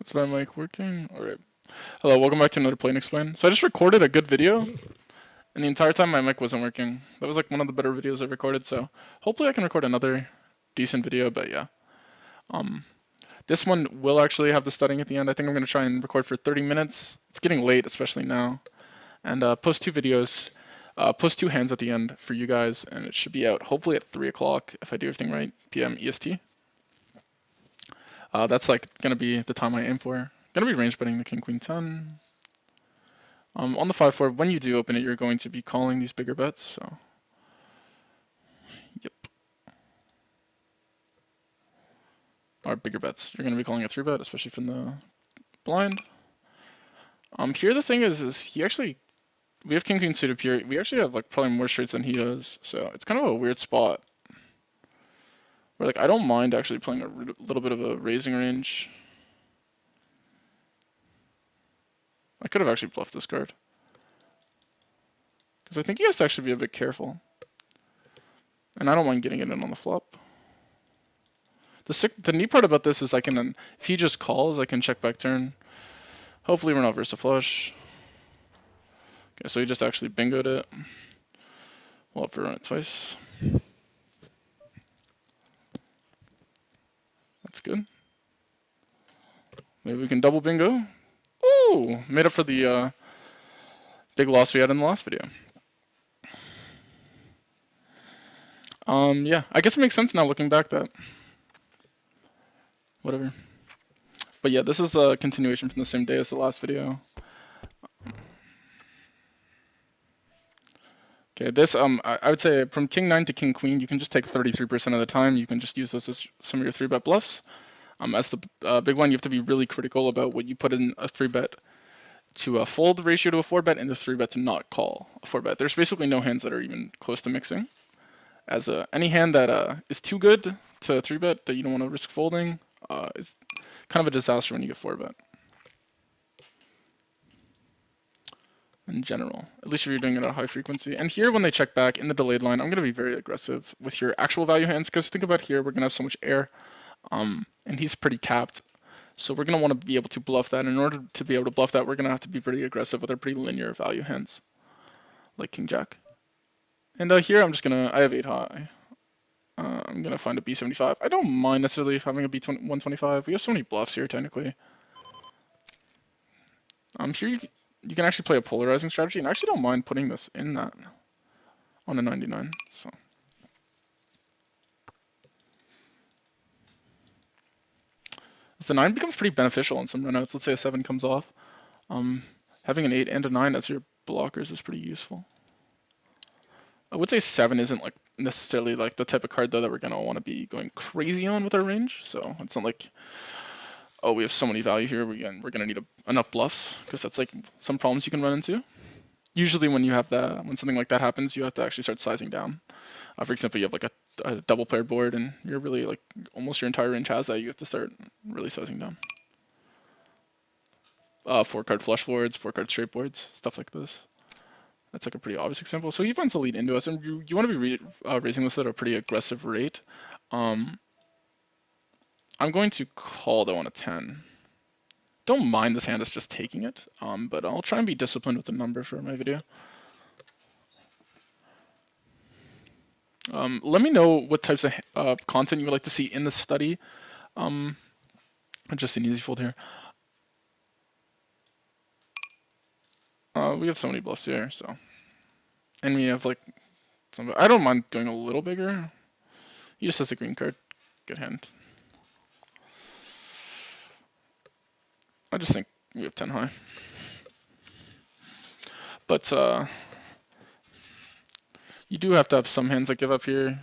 Is my mic working? Alright. Hello, welcome back to another Play and Explain. So I just recorded a good video, and the entire time my mic wasn't working. That was like one of the better videos I've recorded, so hopefully I can record another decent video, but yeah. This one will actually have the studying at the end. I think I'm going to try and record for 30 minutes. It's getting late, especially now. And post two videos, post two hands at the end for you guys, and it should be out hopefully at 3 o'clock, if I do everything right, p.m. EST. That's like going to be the time I aim for. Going to be range betting the king, queen, 10. On the 5-4, when you do open it, you're going to be calling these bigger bets, so. Yep. Or bigger bets. You're going to be calling a 3-bet, especially from the blind. Here the thing is he actually, we have king, queen suited here. We actually have like probably more straights than he does, so it's kind of a weird spot. Where like I don't mind actually playing a little bit of a raising range. I could have actually bluffed this card. Because I think he has to actually be a bit careful. And I don't mind getting it in on the flop. The neat part about this is I can, if he just calls, I can check back turn. Hopefully we're not versa flush. Okay, so he just actually bingoed it. We'll have to run it twice. That's good. Maybe we can double bingo. Ooh, made up for the big loss we had in the last video. Yeah, I guess it makes sense now looking back that. Whatever. But yeah, this is a continuation from the same day as the last video. Okay, this I would say from king 9 to king queen, you can just take 33% of the time. You can just use this as some of your 3-bet bluffs. As the big one, you have to be really critical about what you put in a 3-bet to fold ratio to a 4-bet and the 3-bet to not call a 4-bet. There's basically no hands that are even close to mixing. As any hand that is too good to 3-bet that you don't want to risk folding is kind of a disaster when you get 4-bet. In general, at least if you're doing it at a high frequency. And here when they check back in the delayed line, I'm going to be very aggressive with your actual value hands, because think about here, we're going to have so much air, and he's pretty capped. So we're going to want to be able to bluff that. In order to be able to bluff that, we're going to have to be very aggressive with our pretty linear value hands, like king jack. And here I'm just going to, I have 8 high. I'm going to find a b75. I don't mind necessarily having a b125. We have so many bluffs here, technically. Here you can actually play a polarizing strategy, and I actually don't mind putting this in that on a 99. So as the 9 becomes pretty beneficial in some runouts. Let's say a 7 comes off. Having an 8 and a 9 as your blockers is pretty useful. I would say 7 isn't like necessarily like the type of card though that we're gonna want to be going crazy on with our range. So it's not like, oh, we have so many value here, we're gonna need enough bluffs, because that's like some problems you can run into. Usually when you have that, when something like that happens, you have to actually start sizing down. For example, you have like a double paired board and you're really like almost your entire range has that. You have to start really sizing down. 4-card flush boards, 4-card straight boards, stuff like this. That's like a pretty obvious example. So he finds the lead into us, and you want to be raising this at a pretty aggressive rate. I'm going to call though on a 10. Don't mind this hand, it's just taking it, but I'll try and be disciplined with the number for my video. Let me know what types of content you would like to see in the study. Just an easy fold here. We have so many bluffs here, so. And we have like, I don't mind going a little bigger. He just has the green card. Good hand. I just think we have 10 high. But you do have to have some hands that give up here.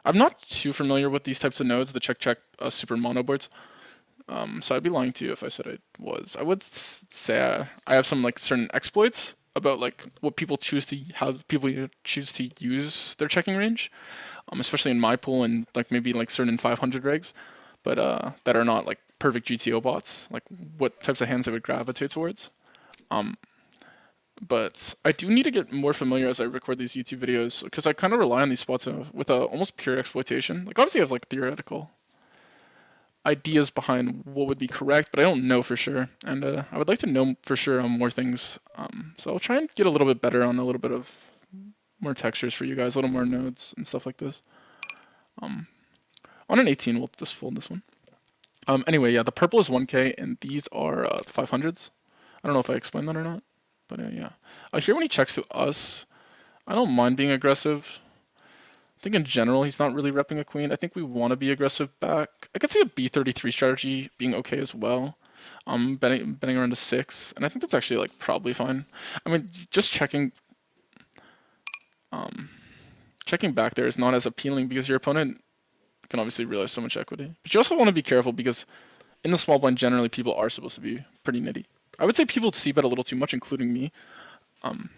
I'm not too familiar with these types of nodes, the check super mono boards. So I'd be lying to you if I said I was. I would say I have some like certain exploits about like what people choose to, how people choose to use their checking range, especially in my pool and like maybe like certain 500 regs, but that are not like perfect GTO bots, like what types of hands they would gravitate towards. But I do need to get more familiar as I record these YouTube videos, because I kind of rely on these spots with a almost pure exploitation. Like obviously I have like theoretical, ideas behind what would be correct, but I don't know for sure, and I would like to know for sure on more things. So I'll try and get a little bit better on a little bit of more textures for you guys, a little more nodes and stuff like this. Um, on an 18, we'll just fold this one. Anyway, yeah, the purple is 1k, and these are 500s. I don't know if I explained that or not, but yeah. Here when he checks to us, I don't mind being aggressive. I think in general he's not really repping a queen. I think we want to be aggressive back. I could see a b33 strategy being okay as well. Betting around a 6, and I think that's actually like probably fine. I mean, just um, checking back there is not as appealing because your opponent can obviously realize so much equity. But you also want to be careful because in the small blind, generally people are supposed to be pretty nitty. I would say people see bet a little too much, including me. Um,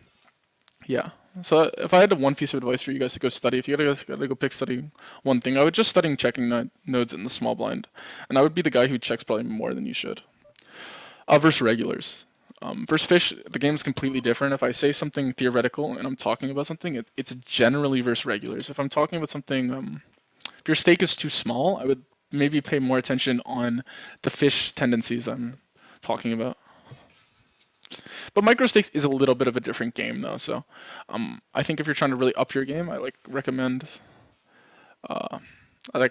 yeah. So if I had one piece of advice for you guys to go study, if you guys gotta go pick study one thing, I would just studying checking nodes in the small blind, and I would be the guy who checks probably more than you should. Versus regulars. Versus fish, the game is completely different. If I say something theoretical and I'm talking about something, it's generally versus regulars. If I'm talking about something, if your stake is too small, I would maybe pay more attention on the fish tendencies I'm talking about. But micro stakes is a little bit of a different game though, so I think if you're trying to really up your game, I recommend. Uh, I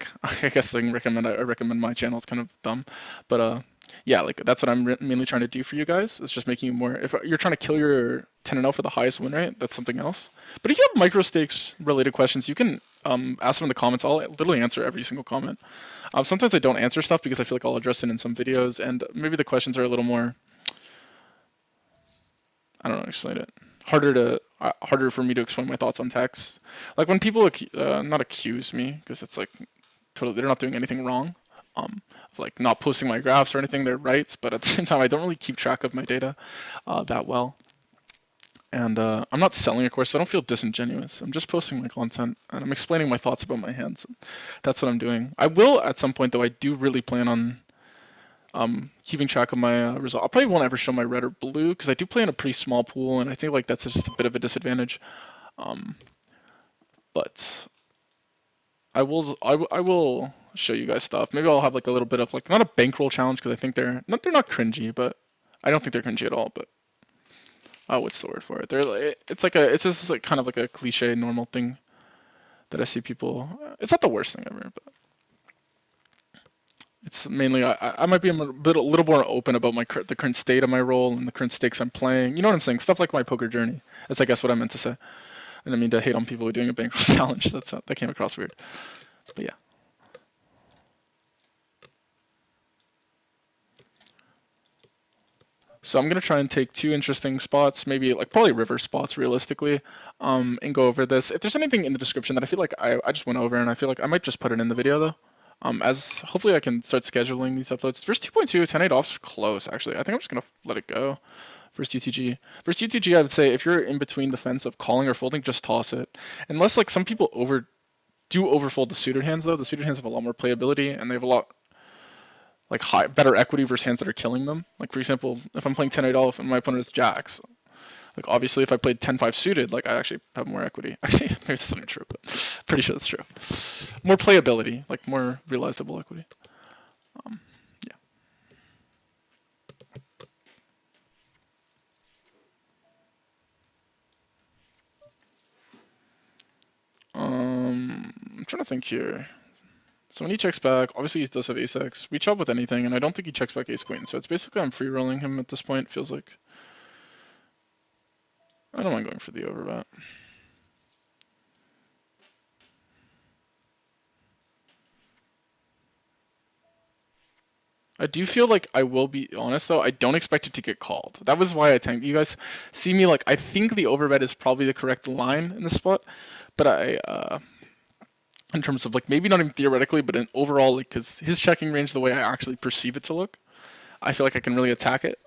guess I can recommend. I recommend my channel. It's kind of dumb, but yeah, like that's what I'm mainly trying to do for you guys. It's just making you more. If you're trying to kill your 10 and 0 for the highest win rate, that's something else. But if you have micro stakes related questions, you can ask them in the comments. I'll literally answer every single comment. Sometimes I don't answer stuff because I feel like I'll address it in some videos, and maybe the questions are a little more. I don't know, explain it. Harder for me to explain my thoughts on text. Like when people not accuse me because it's like totally they're not doing anything wrong. Of like not posting my graphs or anything, they're right. But at the same time, I don't really keep track of my data that well. And I'm not selling a course, so I don't feel disingenuous. I'm just posting my content and I'm explaining my thoughts about my hands. That's what I'm doing. I will at some point though. I do really plan on keeping track of my result. I probably won't ever show my red or blue because I do play in a pretty small pool, and I think like that's just a bit of a disadvantage. Um, but I will show you guys stuff. Maybe I'll have like a little bit of like not a bankroll challenge because I think they're not cringy, but I don't think they're cringy at all. But what's the word for it? They're like it's just like kind of like a cliche normal thing that I see people. It's not the worst thing ever, but it's mainly I might be a little more open about the current state of my role and the current stakes I'm playing. You know what I'm saying? Stuff like my poker journey. That's I guess what I meant to say. I didn't mean to hate on people who are doing a bankroll challenge. That came across weird. But yeah. So I'm gonna try and take two interesting spots, maybe like probably river spots realistically, and go over this. If there's anything in the description that I feel like I just went over and I feel like I might just put it in the video though. As hopefully I can start scheduling these uploads. First 2.2, 10.8 off's close actually. I think I'm just gonna let it go. First UTG. First UTG, I would say if you're in between the fence of calling or folding, just toss it. Unless like some people do overfold the suited hands though. The suited hands have a lot more playability and they have a lot like better equity versus hands that are killing them. Like for example, if I'm playing 10-8 off and my opponent is jacks, like obviously if I played 10-5 suited, like I actually have more equity. Actually, maybe that's not true, but pretty sure that's true. More playability, like more realizable equity. Yeah. I'm trying to think here. So when he checks back, obviously he does have ace-x. We chop with anything, and I don't think he checks back ace-queen. So it's basically I'm free rolling him at this point. Feels like I don't mind going for the overbet. I do feel like I will be honest though. I don't expect it to get called. That was why I tanked. You guys see me like I think the overbet is probably the correct line in this spot, but in terms of like maybe not even theoretically, but in overall like because his checking range the way I actually perceive it to look, I feel like I can really attack it.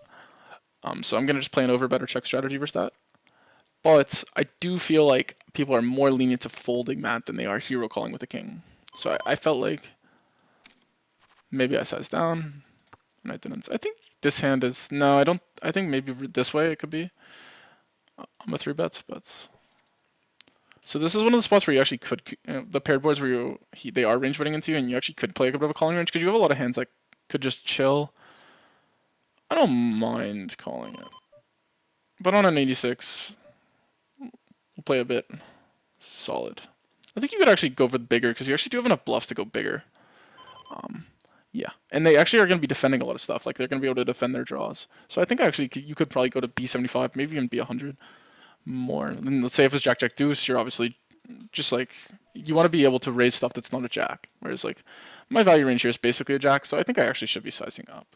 So I'm gonna just play an overbet or check strategy versus that. But I do feel like people are more lenient to folding that than they are hero calling with the king. So I felt like maybe I sized down. And I didn't. I think this hand is no. I don't. I think maybe this way it could be. I'm a 3 bets, but So this is one of the spots where you actually could the paired boards where they are range betting into, and you actually could play a bit of a calling range because you have a lot of hands that could just chill. I don't mind calling it, but on an 86, we'll play a bit solid. I think you could actually go with bigger because you actually do have enough bluffs to go bigger. Um, yeah, and they actually are going to be defending a lot of stuff. Like they're going to be able to defend their draws. So I think actually you could probably go to B75, maybe even B100 more. And let's say if it's Jack Jack Deuce, you're obviously just like you want to be able to raise stuff that's not a Jack. Whereas like my value range here is basically a Jack, so I think I actually should be sizing up.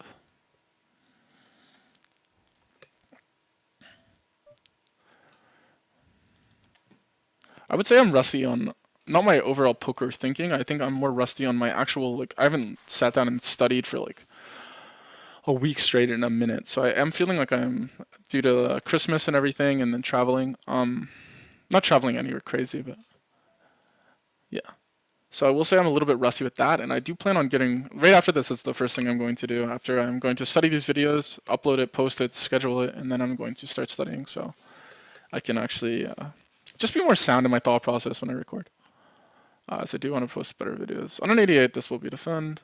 I would say I'm rusty on not my overall poker thinking. I think I'm more rusty on my actual like I haven't sat down and studied for like a week straight in a minute. So I am feeling like I'm due to Christmas and everything and then traveling. Not traveling anywhere crazy, but yeah. So I will say I'm a little bit rusty with that, and I do plan on getting right after this is the first thing I'm going to do. After I'm going to study these videos, upload it, post it, schedule it, and then I'm going to start studying so I can actually just be more sound in my thought process when I record. So I do want to post better videos. On an 88, this will be defend.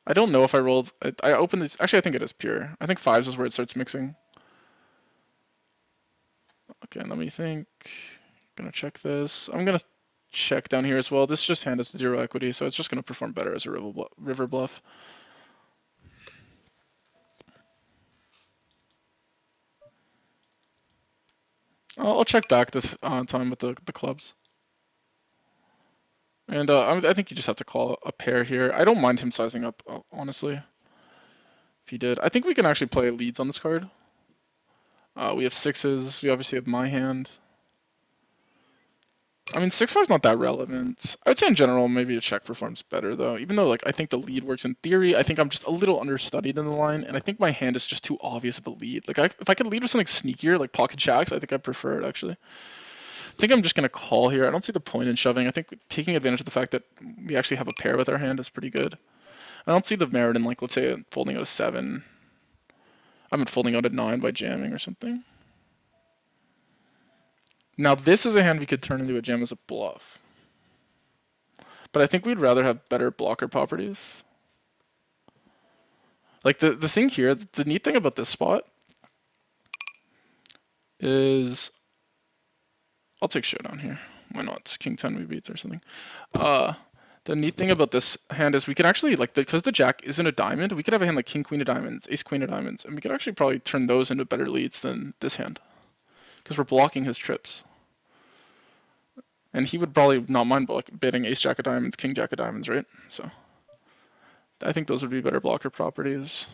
I don't know if I rolled. I opened these. Actually, I think it is pure. I think fives is where it starts mixing. Okay, let me think. Gonna check this. I'm gonna check down here as well. This just hand has 0 equity, so it's just gonna perform better as a river bluff. I'll check back this time with the clubs. And I think you just have to call a pair here. I don't mind him sizing up, honestly. If he did. I think we can actually play leads on this card. We have sixes. We obviously have my hand. I mean, 6-5's not that relevant. I would say in general, maybe a check performs better, though. Even though, like, I think the lead works in theory, I think I'm just a little understudied in the line, and I think my hand is just too obvious of a lead. Like, if I could lead with something sneakier, like pocket jacks, I think I'd prefer it, actually. I think I'm just going to call here. I don't see the point in shoving. I think taking advantage of the fact that we actually have a pair with our hand is pretty good. I don't see the merit in, like, let's say folding out a 7. I'm folding out a 9 by jamming or something. Now, this is a hand we could turn into a jam as a bluff. But I think we'd rather have better blocker properties. Like, the thing here, the neat thing about this spot is... I'll take showdown here. Why not? It's king 10 we beats or something. The neat thing about this hand is we can actually, like, because the jack isn't a diamond, we could have a hand like king queen of diamonds, ace queen of diamonds, and we could actually probably turn those into better leads than this hand. Because we're blocking his trips. And he would probably not mind betting ace jack of diamonds, king jack of diamonds, right? So I think those would be better blocker properties.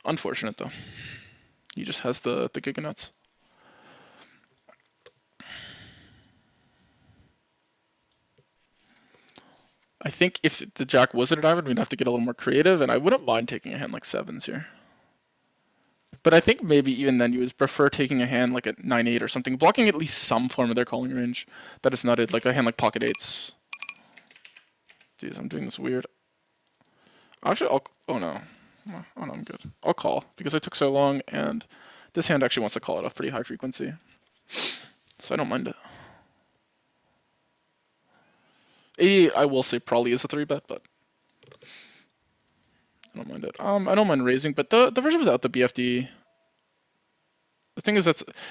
Unfortunate though. He just has the giganuts. I think if the jack was at a diamond, we'd have to get a little more creative, and I wouldn't mind taking a hand like sevens here. But I think maybe even then you would prefer taking a hand like a 9-8 or something, blocking at least some form of their calling range that is nutted, like a hand like pocket eights. Jeez, I'm doing this weird. Actually, oh no. Oh no, I'm good. I'll call because I took so long, and this hand actually wants to call it off pretty high frequency. So I don't mind it. 88, I will say probably is a 3-bet, but I don't mind it. I don't mind raising, but the version without the BFD. The thing is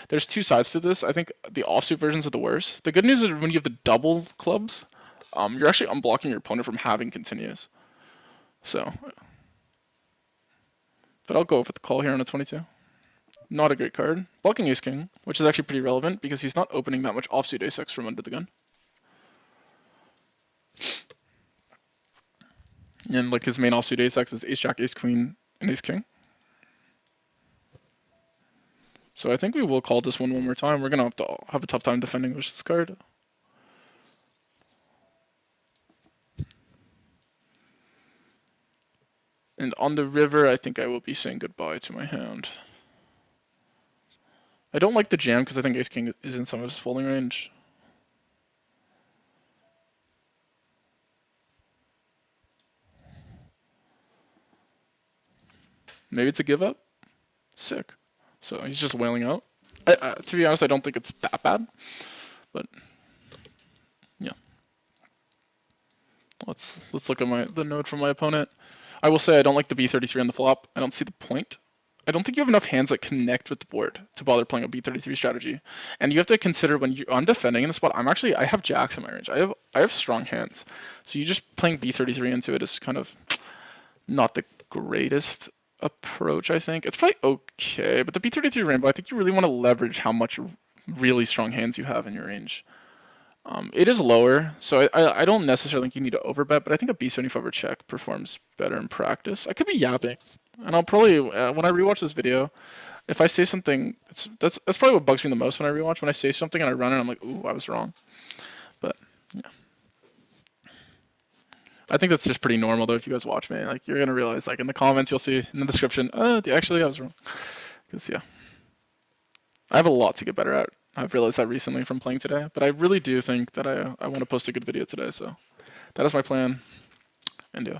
there's two sides to this. I think the offsuit versions are the worst. The good news is when you have the double clubs, you're actually unblocking your opponent from having continues. So, but I'll go with the call here on a 22. Not a great card. Blocking ace king, which is actually pretty relevant because he's not opening that much offsuit ace-x from under the gun. And like his main offsuit ace-x is ace jack, ace queen, and ace king. So I think we will call this one more time. We're gonna have a tough time defending this card. And on the river, I think I will be saying goodbye to my hand. I don't like the jam because I think ace king is in some of his folding range. Maybe it's a give up. Sick. So he's just wailing out. To be honest, I don't think it's that bad, but yeah. Let's look at the node from my opponent. I will say I don't like the b33 on the flop. I don't see the point. I don't think you have enough hands that connect with the board to bother playing a b33 strategy. And you have to consider when I'm defending in the spot. I have jacks in my range. I have strong hands. So you just playing b33 into it is kind of not the greatest approach. I think it's probably okay, but the b33 rainbow, I think you really want to leverage how much really strong hands you have in your range. It is lower, so I don't necessarily think you need to overbet, but I think a b75 over check performs better in practice. I could be yapping, and I'll probably when I rewatch this video, if I say something, that's probably what bugs me the most when I rewatch. When I say something and I run it, I'm like, ooh, I was wrong. But yeah, I think that's just pretty normal though. If you guys watch me, like you're gonna realize, like in the comments, you'll see in the description, actually I was wrong. Because yeah, I have a lot to get better at. I've realized that recently from playing today, but I really do think that I want to post a good video today, so that is my plan. And yeah.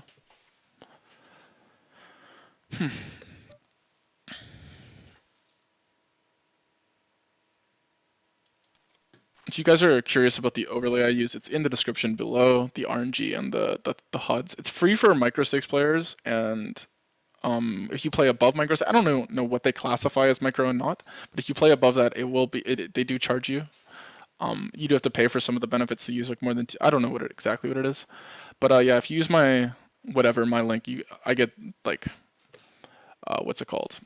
If you guys are curious about the overlay I use, it's in the description below, the RNG and the HUDs. It's free for microstakes players, and if you play above microstakes, I don't know what they classify as micro and not, but if you play above that, it will be they do charge you. You do have to pay for some of the benefits to use like more than I don't know exactly what it is, but yeah, if you use my link, I get like what's it called?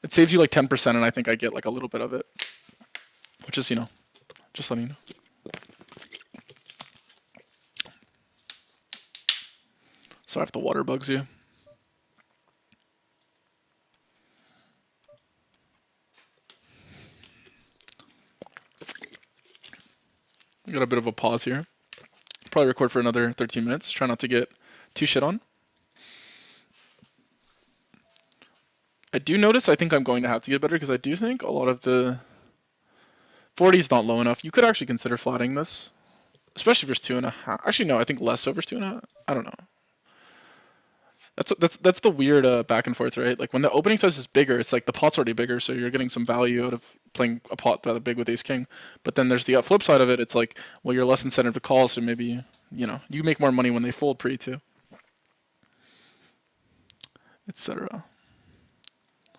It saves you like 10%, and I think I get like a little bit of it, which is just letting you know. So if the water bugs you. I got a bit of a pause here. Probably record for another 13 minutes. Try not to get too shit on. I do notice I think I'm going to have to get better because I do think a lot of the 40 is not low enough. You could actually consider flatting this, especially versus 2.5. Actually, no, I think less over 2.5. I don't know. That's the weird back and forth, right? Like when the opening size is bigger, it's like the pot's already bigger, so you're getting some value out of playing a pot rather big with ace king. But then there's the flip side of it. It's like, well, you're less incentive to call, so maybe you make more money when they fold pre too, etc.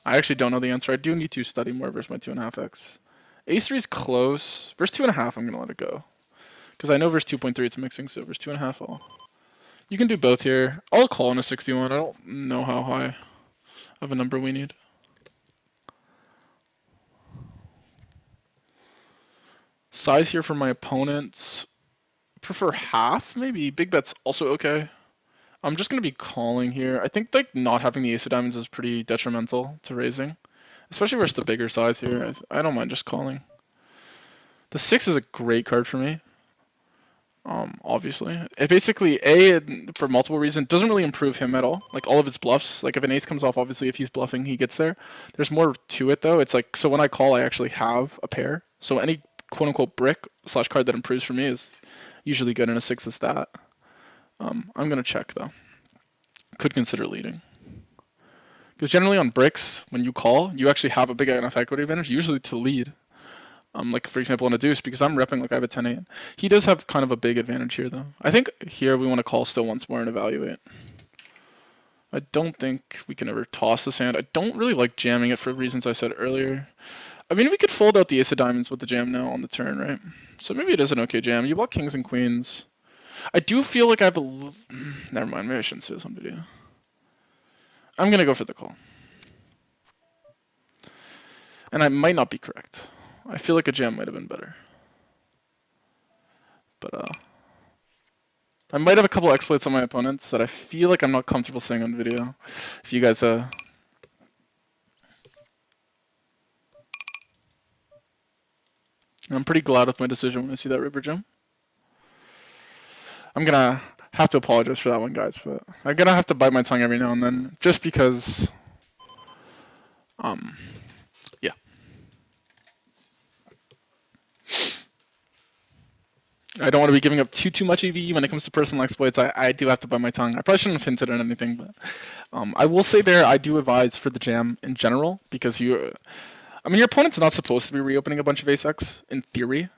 I actually don't know the answer. I do need to study more versus my 2.5x. Ace 3 is close. Versus 2.5, I'm gonna let it go because I know versus 2.3 it's mixing, so versus 2.5 You can do both here. I'll call in a 61. I don't know how high of a number we need. Size here for my opponents. Prefer half, maybe. Big bet's also okay. I'm just going to be calling here. I think like not having the ace of diamonds is pretty detrimental to raising. Especially versus the bigger size here. I don't mind just calling. The 6 is a great card for me. Obviously. It basically, for multiple reasons, doesn't really improve him at all. Like all of his bluffs, like if an ace comes off, obviously if he's bluffing, he gets there. There's more to it though. It's like, so when I call, I actually have a pair. So any quote unquote brick / card that improves for me is usually good, and a 6 is that. I'm going to check though. Could consider leading. Because generally on bricks, when you call, you actually have a big enough equity advantage, usually to lead. Like for example in a deuce, because I'm repping like I have a 10-8. He does have kind of a big advantage here though. I think here we want to call still once more and evaluate. I don't think we can ever toss this hand. I don't really like jamming it for reasons I said earlier. I mean, we could fold out the ace of diamonds with the jam now on the turn, right? So maybe it is an okay jam. You block kings and queens. I do feel like I have a... Never mind, maybe I shouldn't say this on video. I'm going to go for the call. And I might not be correct. I feel like a jam might have been better. But I might have a couple exploits on my opponents that I feel like I'm not comfortable saying on video. If you guys I'm pretty glad with my decision when I see that river gem. I'm gonna have to apologize for that one, guys, but I'm gonna have to bite my tongue every now and then, just because yeah. I don't want to be giving up too much EV when it comes to personal exploits. I do have to bite my tongue. I probably shouldn't have hinted at anything, but I will say there I do advise for the jam in general, because I mean, your opponent's not supposed to be reopening a bunch of ace-x in theory.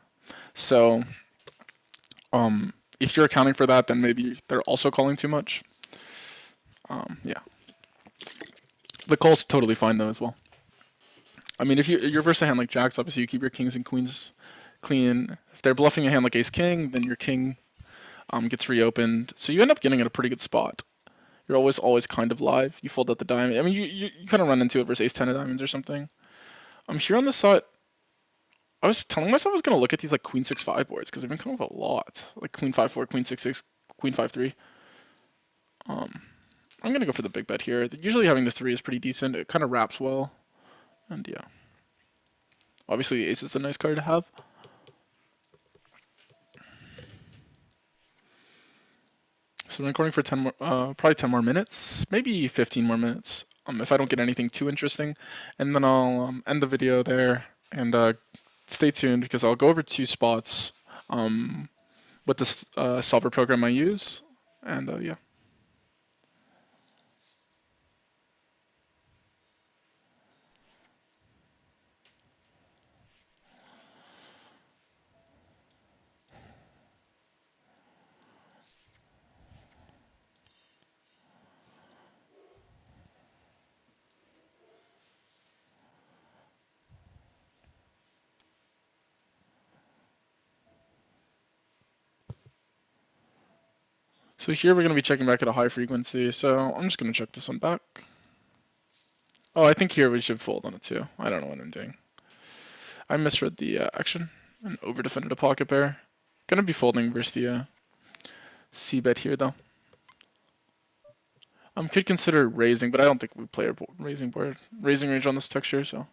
So, if you're accounting for that, then maybe they're also calling too much. Yeah. The call's totally fine though as well. I mean, if you're versus a hand like jacks, obviously you keep your kings and queens clean. If they're bluffing a hand like ace king, then your king gets reopened. So you end up getting in a pretty good spot. You're always kind of live. You fold out the diamond. I mean, you kind of run into it versus ace 10 of diamonds or something. I'm here on the side. I was telling myself I was gonna look at these like queen 6-5 boards because they've been coming up a lot, like queen 5-4, queen 6-6, queen 5-3. I'm gonna go for the big bet here. Usually having the 3 is pretty decent. It kind of wraps well, and yeah. Obviously, ace is a nice card to have. So I'm recording for 10 more, probably 10 more minutes, maybe 15 more minutes, if I don't get anything too interesting, and then I'll end the video there, and stay tuned because I'll go over 2 spots with this solver program I use, and yeah. So here we're going to be checking back at a high frequency, so I'm just going to check this one back. Oh, I think here we should fold on it too. I don't know what I'm doing. I misread the action and over-defended a pocket pair. Gonna be folding versus the c-bet here though. Could consider raising, but I don't think we play a raising range on this texture, so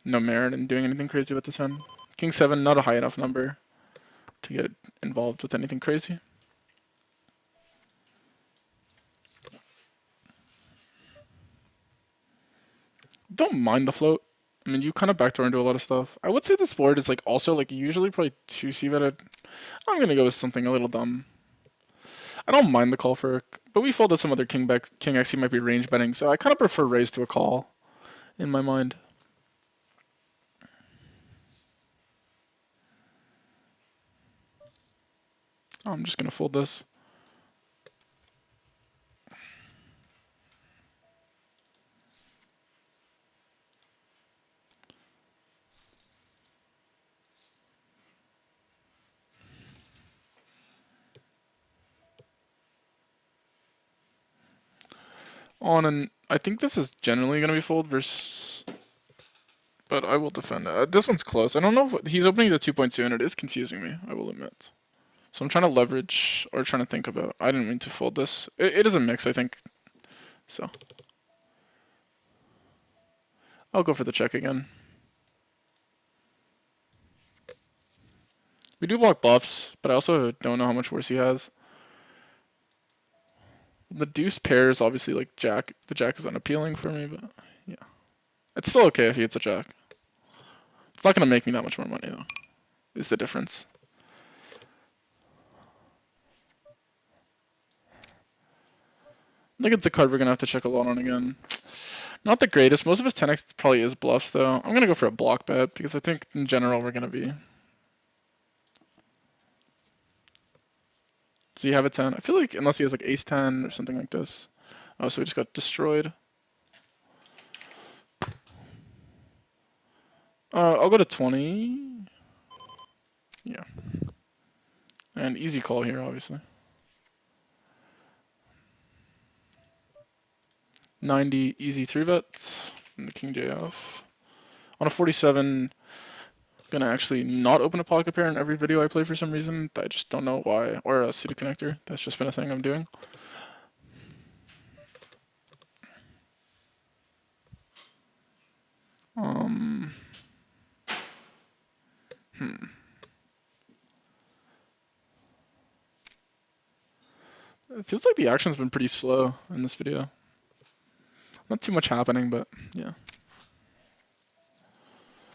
no merit in doing anything crazy with this hand. King 7, not a high enough number to get involved with anything crazy. Don't mind the float. I mean, you kind of backdoor into a lot of stuff. I would say this board is like also like usually probably 2 c-betted. I'm gonna go with something a little dumb. I don't mind the call for, but we folded some other king back. King X, he might be range betting, so I kind of prefer raise to a call in my mind. I'm just gonna fold this. On and I think this is generally gonna be fold versus, but I will defend it. This one's close. I don't know if he's opening to 2.2 and it is confusing me, I will admit. So I'm trying to leverage or trying to think about. I didn't mean to fold this. It is a mix, I think. So I'll go for the check again. We do block bluffs, but I also don't know how much worse he has. The deuce pair is obviously like jack. The jack is unappealing for me, but yeah. It's still okay if he hits a jack. It's not gonna make me that much more money though, is the difference. I think it's a card we're gonna have to check a lot on again. Not the greatest. Most of his 10x probably is bluffs though. I'm gonna go for a block bet because I think in general we're gonna be. Does he have a 10? I feel like unless he has like ace 10 or something like this. Oh, so he just got destroyed. I'll go to 20. Yeah. And easy call here, obviously. 90 easy 3-bets. And the king J off. On a 47, gonna actually not open a pocket pair in every video I play for some reason. I just don't know why. Or a suited connector. That's just been a thing I'm doing. It feels like the action's been pretty slow in this video. Not too much happening, but yeah.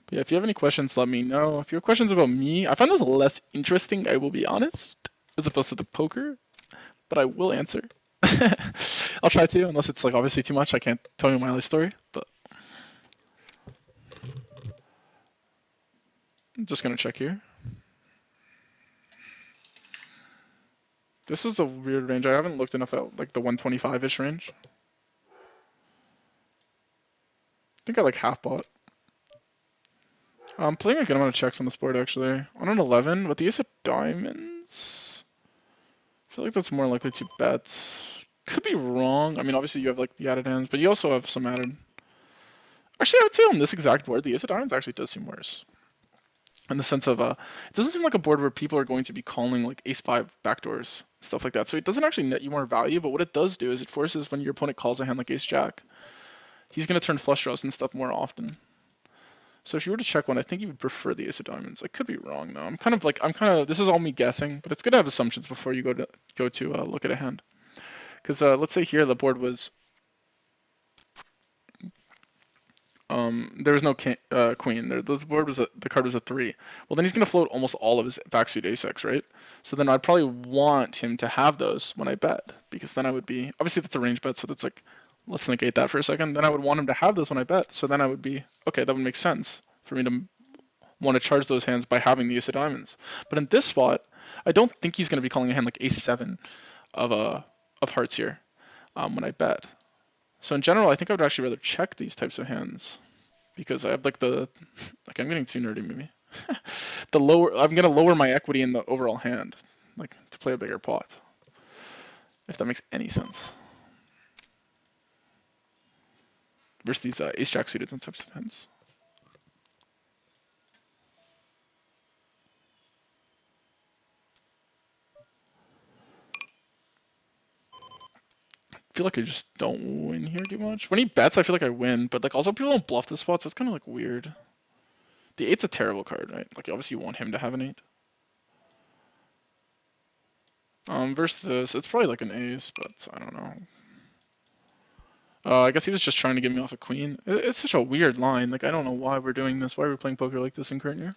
But yeah, if you have any questions, let me know. If you have questions about me, I find this less interesting, I will be honest, as opposed to the poker, but I will answer. I'll try to, unless it's like obviously too much. I can't tell you my life story, but I'm just gonna check here. This is a weird range. I haven't looked enough at like the 125-ish range. I think I like half bought. I'm playing a good amount of checks on this board actually. On an 11 with the ace of diamonds, I feel like that's more likely to bet. Could be wrong. I mean, obviously you have like the added hands, but you also have some added. Actually, I would say on this exact board, the ace of diamonds actually does seem worse. In the sense of, it doesn't seem like a board where people are going to be calling like ace-5 backdoors, stuff like that. So it doesn't actually net you more value, but what it does do is it forces when your opponent calls a hand like ace-jack, he's going to turn flush draws and stuff more often. So if you were to check one, I think you would prefer the ace of diamonds. I could be wrong though. This is all me guessing, but it's good to have assumptions before you go to look at a hand. Because let's say here the board was there was no queen. The board was the card was a 3. Well, then he's gonna float almost all of his backsuit ace-x, right? So then I'd probably want him to have those when I bet, because then I would be obviously that's a range bet, so that's like let's negate that for a second. Then I would want him to have those when I bet, so then I would be okay. That would make sense for me to want to charge those hands by having the ace of diamonds. But in this spot, I don't think he's gonna be calling a hand like ace-7 of hearts here when I bet. So in general, I think I would actually rather check these types of hands because I have like I'm getting too nerdy maybe. I'm gonna lower my equity in the overall hand, like to play a bigger pot. If that makes any sense. Versus these ace jack suited and types of hands. I feel like I just don't win here too much. When he bets, I feel like I win, but like also people don't bluff this spot, so it's kind of like weird. The 8's a terrible card, right? Like obviously you want him to have an 8. Versus this, it's probably like an ace, but I don't know. I guess he was just trying to get me off a queen. It's such a weird line. Like I don't know why we're doing this. Why are we playing poker like this in current year?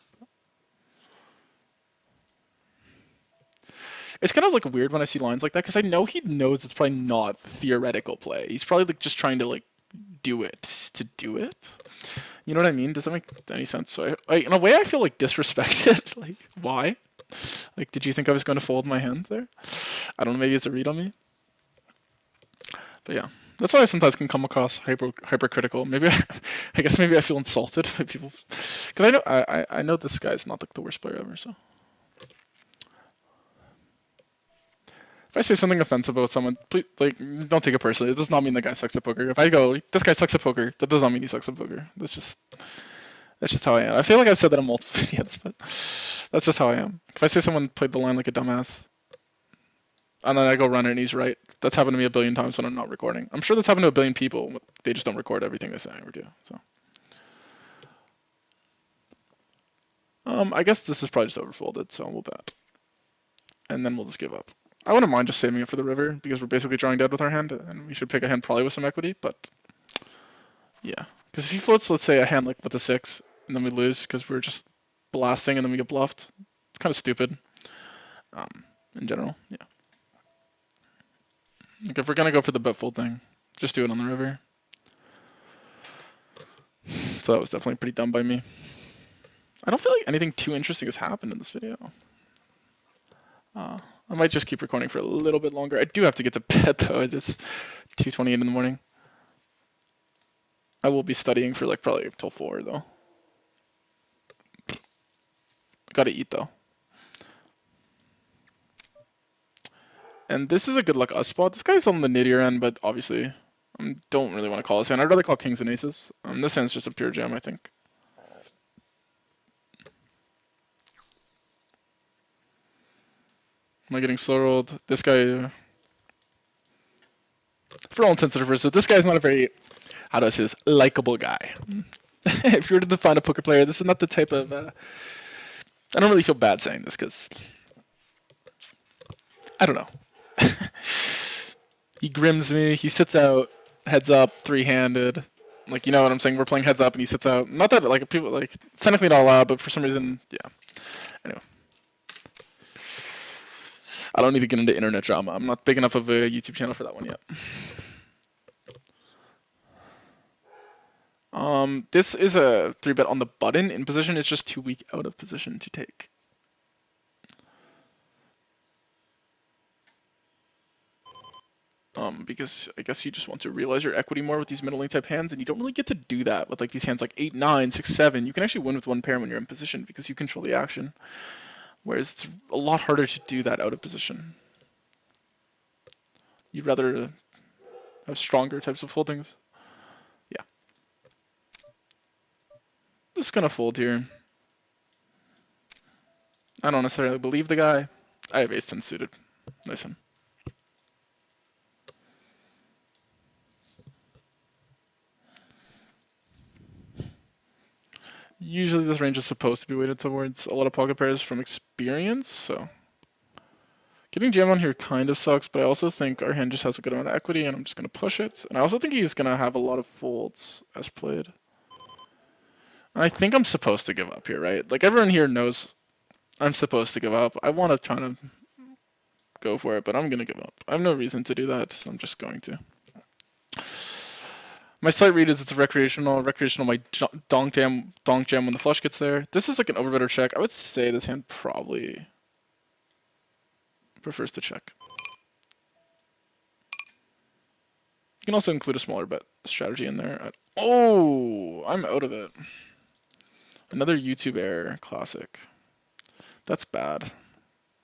It's kind of like weird when I see lines like that because I know he knows it's probably not theoretical play. He's probably like just trying to like do it to do it. You know what I mean? Does that make any sense? So in a way, I feel like disrespected. Like why? Like did you think I was going to fold my hand there? I don't know. Maybe it's a read on me. But yeah, that's why I sometimes can come across hypercritical. Maybe I guess maybe I feel insulted by people because I know this guy's not like the worst player ever. So. If I say something offensive about someone, please, like, don't take it personally. It does not mean the guy sucks at poker. If I go, this guy sucks at poker, that does not mean he sucks at poker. That's just how I am. I feel like I've said that in multiple videos, but that's just how I am. If I say someone played the line like a dumbass, and then I go run it and he's right, that's happened to me a billion times when I'm not recording. I'm sure that's happened to a billion people. They just don't record everything they say or do. So, I guess this is probably just overfolded, so we'll bet, and then we'll just give up. I wouldn't mind just saving it for the river because we're basically drawing dead with our hand, and we should pick a hand probably with some equity. But yeah, because if he floats, let's say a hand like with a 6, and then we lose because we're just blasting and then we get bluffed, it's kind of stupid. In general, yeah. Like if we're gonna go for the bet fold thing, just do it on the river. So that was definitely pretty dumb by me. I don't feel like anything too interesting has happened in this video. I might just keep recording for a little bit longer. I do have to get to bed though. It's 2:28 in the morning. I will be studying for like probably till 4 though. I gotta eat though. And this is a good luck us spot. This guy's on the nittier end, but obviously don't really want to call this hand. I'd rather call kings and aces. This hand's just a pure jam, I think. Am I getting slow rolled? This guy, for all intents and purposes, this guy's not a very, how do I say this, likable guy. If you were to define a poker player, this is not the type of, I don't really feel bad saying this because, I don't know. He grims me, he sits out, heads up, 3-handed. Like, you know what I'm saying? We're playing heads up and he sits out. Not that, like, people, like, it's technically not allowed, but for some reason, yeah. Anyway. I don't need to get into internet drama. I'm not big enough of a YouTube channel for that one yet. This is a 3-bet on the button. In position, it's just too weak out of position to take. Because I guess you just want to realize your equity more with these middling type hands, and you don't really get to do that with like these hands like 8, 9, 6, 7. You can actually win with one pair when you're in position because you control the action. Whereas it's a lot harder to do that out of position. You'd rather have stronger types of holdings. Yeah. Just gonna fold here. I don't necessarily believe the guy. I have ace-10 suited. Nice one. Usually this range is supposed to be weighted towards a lot of pocket pairs from experience, so getting jam on here kind of sucks, but I also think our hand just has a good amount of equity, and I'm just going to push it. And I also think he's going to have a lot of folds as played. And I think I'm supposed to give up here, right? Like, everyone here knows I'm supposed to give up. I want to try to go for it, but I'm going to give up. I have no reason to do that. I'm just going to. My slight read is it's a recreational my donk jam when the flush gets there. This is like an overbetter check. I would say this hand probably prefers to check. You can also include a smaller bet strategy in there. Oh, I'm out of it. Another YouTube error, classic. That's bad.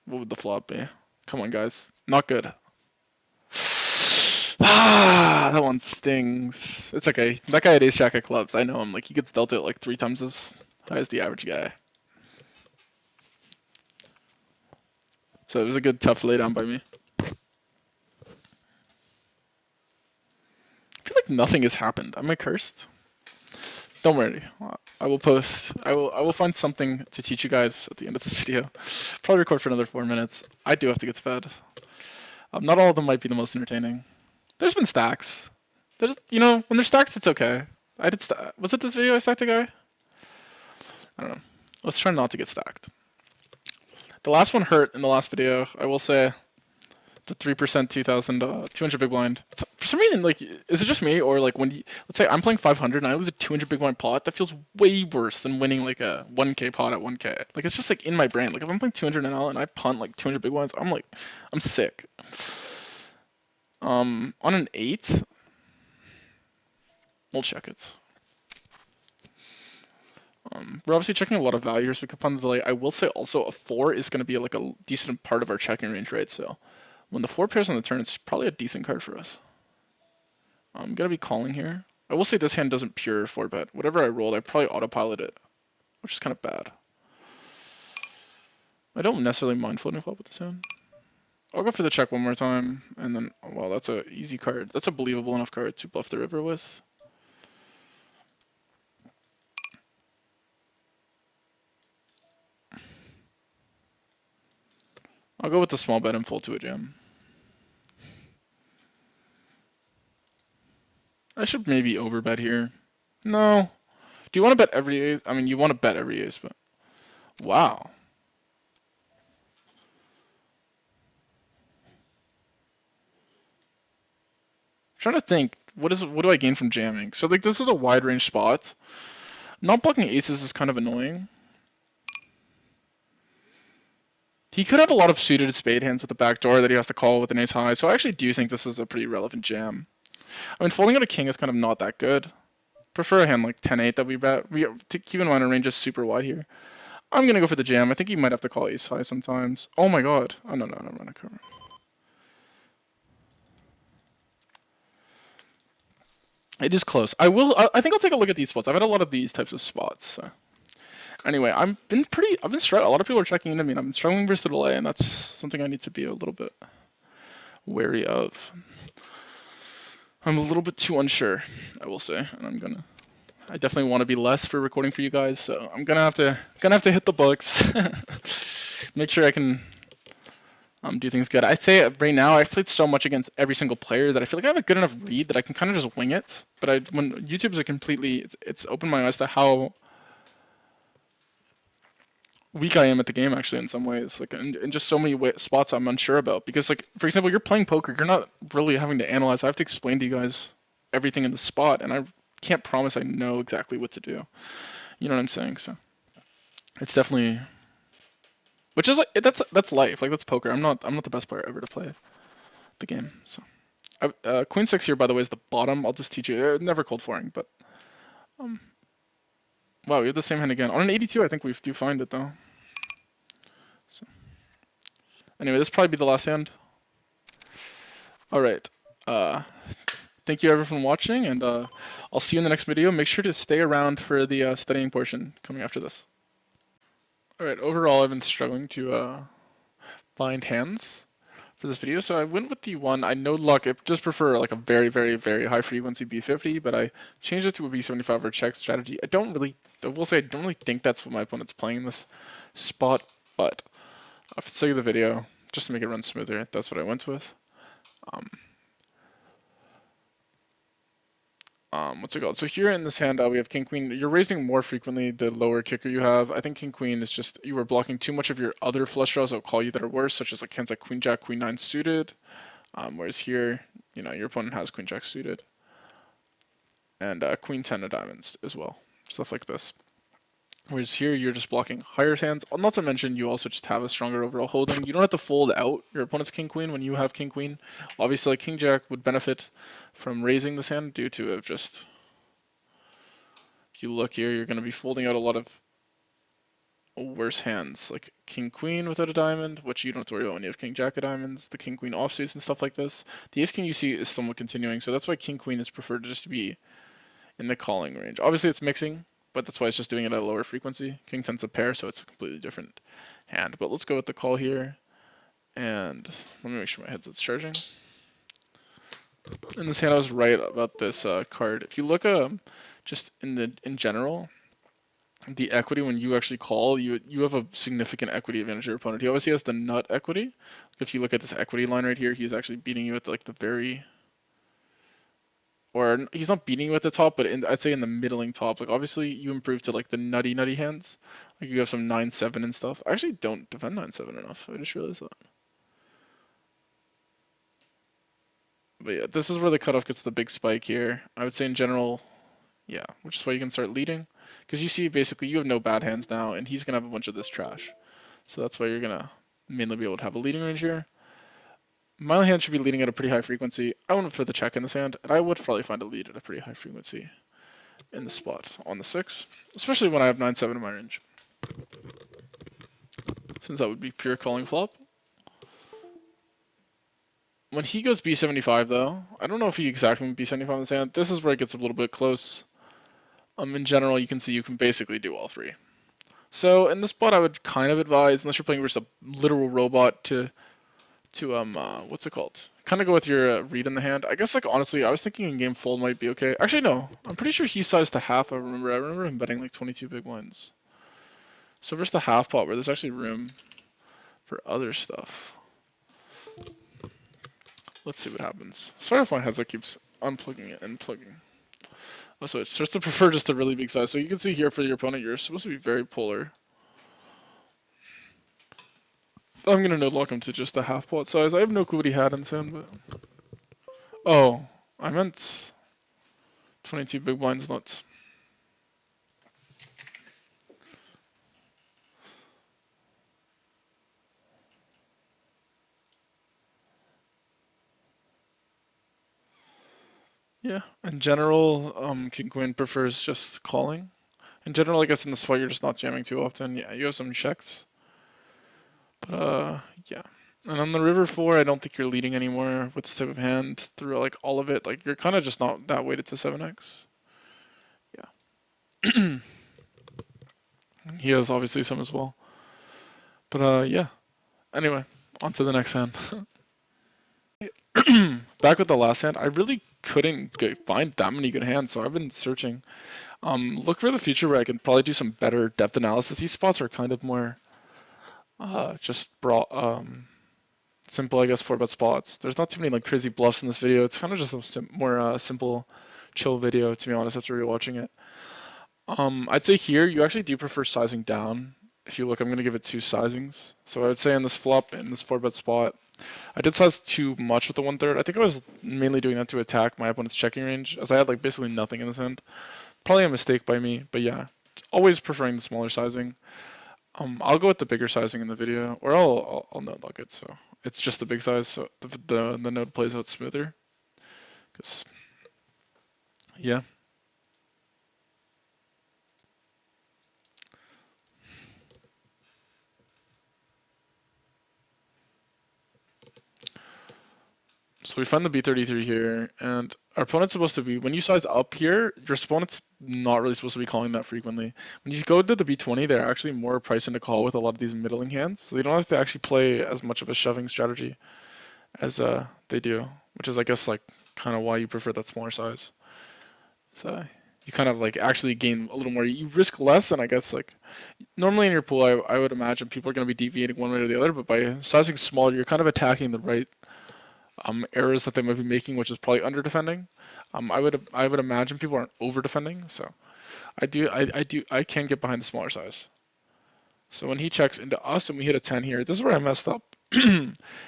What would the flop be? Come on, guys. Not good. Ah, that one stings. It's okay. That guy had ace jack of clubs. I know him. Like, he gets dealt it like 3 times as high as the average guy. So it was a good tough laydown by me. I feel like nothing has happened. Am I cursed? Don't worry. I will post. I will find something to teach you guys at the end of this video. Probably record for another 4 minutes. I do have to get to bed. Not all of them might be the most entertaining. There's been stacks. There's, when there's stacks, it's okay. I did was it this video I stacked a guy? I don't know. Let's try not to get stacked. The last one hurt in the last video. I will say the 3% 200 big blind. For some reason, like, is it just me, or like when let's say I'm playing 500 and I lose a 200 big blind pot, that feels way worse than winning like a 1k pot at 1k. Like, it's just like in my brain. Like, if I'm playing 200 NL and I punt like 200 big blinds, I'm sick. On an 8, we'll check it. We're obviously checking a lot of value here, so we could punt the delay. I will say also a 4 is going to be like a decent part of our checking range, right? So when the 4 pairs on the turn, it's probably a decent card for us. I'm going to be calling here. I will say this hand doesn't pure 4-bet. Whatever I rolled, I probably autopilot it, which is kind of bad. I don't necessarily mind folding flop with this hand. I'll go for the check one more time, and then, well, that's an easy card. That's a believable enough card to bluff the river with. I'll go with the small bet and fold to a jam. I should maybe overbet here. No. Do you want to bet every ace? I mean, you want to bet every ace, but wow. I'm trying to think, what do I gain from jamming? So like, this is a wide range spot. Not blocking aces is kind of annoying. He could have a lot of suited spade hands at the back door that he has to call with an ace high, so I actually do think this is a pretty relevant jam. I mean, folding out a king is kind of not that good. Prefer a hand like 10-8 that we bet. Keep in mind our range is super wide here. I'm gonna go for the jam. I think he might have to call ace high sometimes. Oh my god. Oh no, I'm running cover. It is close. I think I'll take a look at these spots. I've had a lot of these types of spots. So. Anyway, a lot of people are checking into me, and I've been struggling versus the delay, and that's something I need to be a little bit wary of. I'm a little bit too unsure, I will say, and I definitely want to be less for recording for you guys, so I'm gonna have to hit the books, make sure I can do things good. I'd say right now I've played so much against every single player that I feel like I have a good enough read that I can kind of just wing it. But when YouTube is it's opened my eyes to how weak I am at the game, actually, in some ways, like in just so many spots I'm unsure about. Because, like, for example, you're playing poker, you're not really having to analyze. I have to explain to you guys everything in the spot, and can't promise I know exactly what to do. You know what I'm saying? So it's definitely, which is like that's life. Like that's poker. I'm not the best player ever to play the game. So Queen 6 here, by the way, is the bottom. I'll just teach you. Never cold foring, but um, wow, we have the same hand again on an 82. I think we do find it though. So anyway, this will probably be the last hand. All right. Thank you everyone for watching, and I'll see you in the next video. Make sure to stay around for the studying portion coming after this. All right. Overall, I've been struggling to find hands for this video, so I went with the one. I know luck. I just prefer like a very, very, very high frequency B50, but I changed it to a B75 or check strategy. I will say I don't really think that's what my opponent's playing in this spot, but I'll show you the video just to make it run smoother. That's what I went with. What's it called? So here in this hand, we have King Queen. You're raising more frequently the lower kicker you have. I think King Queen is just you are blocking too much of your other flush draws. I'll call you that are worse, such as like hands like Queen Jack, Queen 9 suited. Whereas here, your opponent has Queen Jack suited and Queen 10 of diamonds as well, stuff like this. Whereas here, you're just blocking higher hands. Not to mention, you also just have a stronger overall holding. You don't have to fold out your opponent's King Queen when you have King Queen. Obviously, like King Jack would benefit from raising this hand due to just. If you look here, you're going to be folding out a lot of worse hands, like King Queen without a diamond, which you don't have to worry about when you have King Jack of diamonds, the King Queen offsuits and stuff like this. The Ace King you see is somewhat continuing, so that's why King Queen is preferred just to be in the calling range. Obviously, it's mixing, but that's why it's just doing it at a lower frequency. King 10's a pair, so it's a completely different hand. But let's go with the call here, and let me make sure my headset's charging. In this hand, I was right about this card. If you look just in general, the equity when you actually call, you have a significant equity advantage of your opponent. He obviously has the nut equity. If you look at this equity line right here, he's actually beating you at like the very, or he's not beating you at the top, but I'd say in the middling top. Like obviously you improve to like the nutty hands. Like you have some 9-7 and stuff. I actually don't defend 9-7 enough. I just realized that. But yeah, this is where the cutoff gets the big spike here. I would say in general, yeah, which is why you can start leading. Because you see, basically, you have no bad hands now, and he's going to have a bunch of this trash. So that's why you're going to mainly be able to have a leading range here. My hand should be leading at a pretty high frequency. I went for the check in this hand, and I would probably find a lead at a pretty high frequency in the spot on the 6, especially when I have 9-7 in my range. Since that would be pure calling flop. When he goes B75, though, I don't know if he exactly went B75 in this hand. This is where it gets a little bit close. In general, you can see you can basically do all three. So in this spot, I would kind of advise, unless you're playing versus a literal robot, to what's it called? Kind of go with your read in the hand. I guess like honestly, I was thinking in game fold might be okay. Actually, no, I'm pretty sure he sized to half. I remember him betting like 22 big blinds. So versus the half pot where there's actually room for other stuff. Let's see what happens. Sorry if my headset keeps unplugging it and plugging. Oh, so it starts to prefer just a really big size. So you can see here for your opponent, you're supposed to be very polar. I'm gonna no lock him to just the half pot size. I have no clue what he had in this hand, but oh, I meant 22 big blinds, not. Yeah, in general, King Queen prefers just calling. In general, I guess in the spot you're just not jamming too often. Yeah, you have some checks, but yeah. And on the river 4, I don't think you're leading anymore with this type of hand through like all of it. Like you're kind of just not that weighted to 7x. Yeah. He has obviously some as well. But yeah. Anyway, on to the next hand. Back with the last hand, I really couldn't find that many good hands, so I've been searching. Look for the future where I can probably do some better depth analysis. These spots are kind of more just broad, simple, I guess, 4-bet spots. There's not too many like crazy bluffs in this video. It's kind of just a more simple, chill video, to be honest, after rewatching it. I'd say here, you actually do prefer sizing down. If you look, I'm going to give it 2 sizings. So I would say on this flop, in this 4-bet spot, I did size too much with the 1/3. I think I was mainly doing that to attack my opponent's checking range, as I had like basically nothing in this hand. Probably a mistake by me, but yeah, always preferring the smaller sizing. I'll go with the bigger sizing in the video, or I'll node log it, so it's just the big size, so the node plays out smoother. Cause yeah. So we find the B33 here, and our opponent's supposed to be, when you size up here, your opponent's not really supposed to be calling that frequently. When you go to the B20, they're actually more priced into call with a lot of these middling hands, so they don't have to actually play as much of a shoving strategy as they do, which is I guess like kind of why you prefer that smaller size. So you kind of like actually gain a little more. You risk less, and I guess like normally in your pool, I would imagine people are going to be deviating one way or the other, but by sizing smaller, you're kind of attacking the right errors that they might be making, which is probably under defending. I would imagine people aren't over defending, so I can get behind the smaller size. So when he checks into us and we hit a 10 here, this is where I messed up.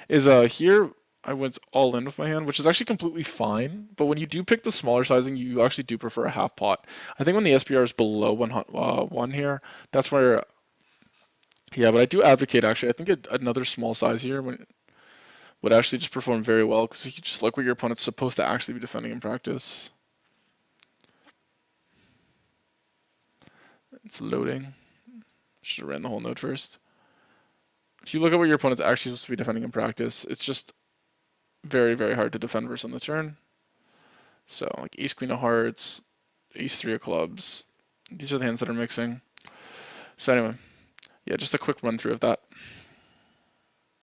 Is here I went all in with my hand, which is actually completely fine. But when you do pick the smaller sizing, you actually do prefer a half pot. I think when the SPR is below one here, that's where. Yeah, but I do advocate actually. I think another small size here would actually just perform very well because you just look what your opponent's supposed to actually be defending in practice. It's loading. Should have ran the whole node first. If you look at what your opponent's actually supposed to be defending in practice, it's just very, very hard to defend versus on the turn. So like ace queen of hearts, ace three of clubs. These are the hands that are mixing. So anyway, yeah, just a quick run through of that.